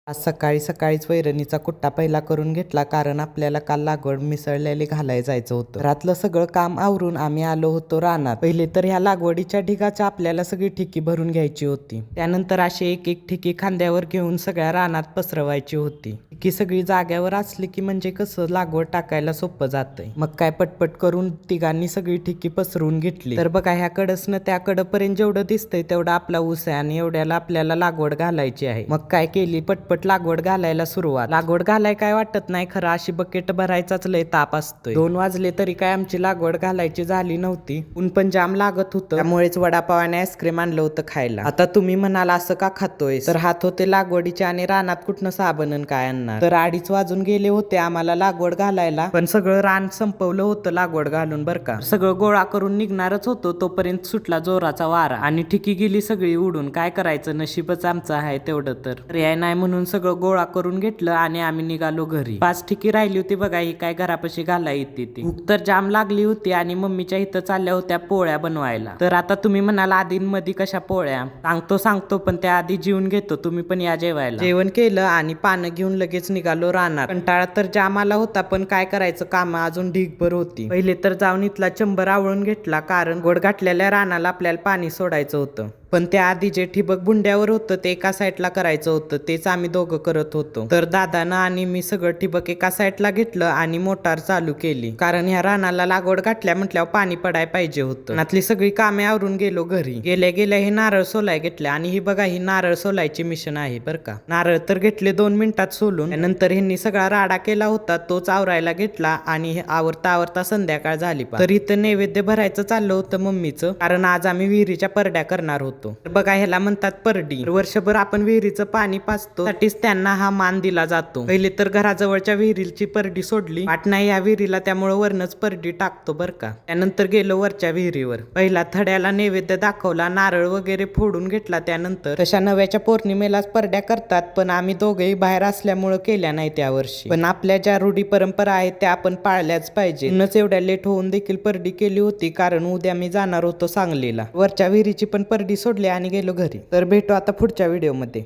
आज सकाळी सकाळीच वैरणीचा कुट्टा पहिला करून घेतला, कारण आपल्याला काल लागवड मिसळलेली घालायला जायचं होतं. घरातलं सगळं काम आवरून आम्ही आलो होतो रानात. पहिले तर ह्या लागवडीच्या ढिगाच्या आपल्याला सगळी ठिकी भरून घ्यायची होती. त्यानंतर अशी एक एक ठिकी खांद्यावर घेऊन सगळ्या रानात पसरवायची होती. ठिकी सगळी जाग्यावर असली की म्हणजे कसं लागवड टाकायला सोपं जातंय. मग काय पटपट करून तिघांनी सगळी ठिकी पसरवून घेतली. तर बघा, ह्या कडसनं त्या कडपर्यंत जेवढं दिसतंय तेवढा आपला ऊस आहे आणि एवढ्याला आपल्याला लागवड घालायची आहे. मग काय केली, पटपट लागवड घालायला सुरुवात. लागवड घालाय काय वाटत नाही, खरं अशी बकेट भरायचाच लय ताप असतोय. 2 वाजले तरी काय आमची लागवड घालायची झाली नव्हती. ऊन पण जाम लागत होतं, त्यामुळेच वडापाव आणि आईस्क्रीम आणलं होतं खायला. आता तुम्ही म्हणाल असं का खातोय, तर हात होते लागवडीचे आणि रानात कुठनं साबण काय आणणार. तर 2:30 वाजून गेले होते आम्हाला लागवड घालायला, पण सगळं रान संपवलं होतं लागवड घालून बरं का. सगळं गोळा करून निघणारच होतो, तोपर्यंत सुटला जोराचा वारा आणि ठिकी गेली सगळी उडून. काय करायचं, नशीबच आमचं आहे तेवढं. तर पर्याय नाही म्हणून सगळं गोळा करून घेतलं आणि आम्ही निघालो घरी. 5 ठिकी राहिली होती बघा, ही काय घरापाशी घाला येते ती. भूक तर जाम लागली होती आणि मम्मीच्या इथं चालल्या होत्या पोळ्या बनवायला. तर आता तुम्ही म्हणाल आधींमध्ये कशा पोळ्या, सांगतो पण त्या आधी जेवून घेतो, तुम्ही पण या जेवायला. जेवण केलं आणि पानं घेऊन लगेच निघालो रानात. कंटाळा तर जाम आला होता, पण काय करायचं, काम अजून ढीगभर होती. पहिले तर जाऊन इथला चंबर आवळून घेतला, कारण गोड घातलेल्या रानाला आपल्याला पाणी सोडायचं होतं. पण त्या आधी जे ठिबक बुंड्यावर होतं ते एका साईडला करायचं होतं, तेच आम्ही दोघं करत होतो. तर दादानं आणि मी सगळं ठिबक एका साईडला घेतलं आणि मोटार चालू केली, कारण ह्या रानाला लागवड घातल्या म्हटल्यावर पाणी पडायला पाहिजे होतं. रानातली सगळी कामे आवरून गेलो घरी. गेल्या गेल्या हे नारळ सोलाय घेतल्या आणि ही बघा, ही नारळ सोलायची मिशन आहे बरं का. नारळ तर घेतले 2 मिनिटात सोलून. त्यानंतर ह्यांनी सगळा राडा केला होता तोच आवरायला घेतला आणि आवरता आवरता संध्याकाळ झाली. तर इथं नैवेद्य भरायचं चाललं होतं मम्मीचं, कारण आज आम्ही विहिरीच्या परड्या करणार होतो. तर बघा, ह्याला म्हणतात परडी. वर्षभर आपण विहिरीचं पाणी पाजतो, साठीच त्यांना हा मान दिला जातो. पहिले तर घराजवळच्या विहिरीची परडी सोडली, वाट नाही या विहिरीला, त्यामुळे वरनच परडी टाकतो बर का. त्यानंतर गेलो वरच्या विहिरीवर. पहिला थड्याला नैवेद्य दाखवला, नारळ वगैरे फोडून घेतला. त्यानंतर तशा नव्याच्या पौर्णिमेलाच परड्या करतात, पण आम्ही दोघेही बाहेर असल्यामुळे केल्या नाही त्या वर्षी. पण आपल्या ज्या रूढी परंपरा आहेत त्या आपण पाळल्याच पाहिजे. म्हणूनच एवढ्या लेट होऊन देखील परडी केली होती, कारण उद्या मी जाणार होतो सांगलीला. वरच्या विहिरीची पण परडी सोडली आणि गेलो घरी. तर भेटू आता पुढच्या व्हिडिओमध्ये.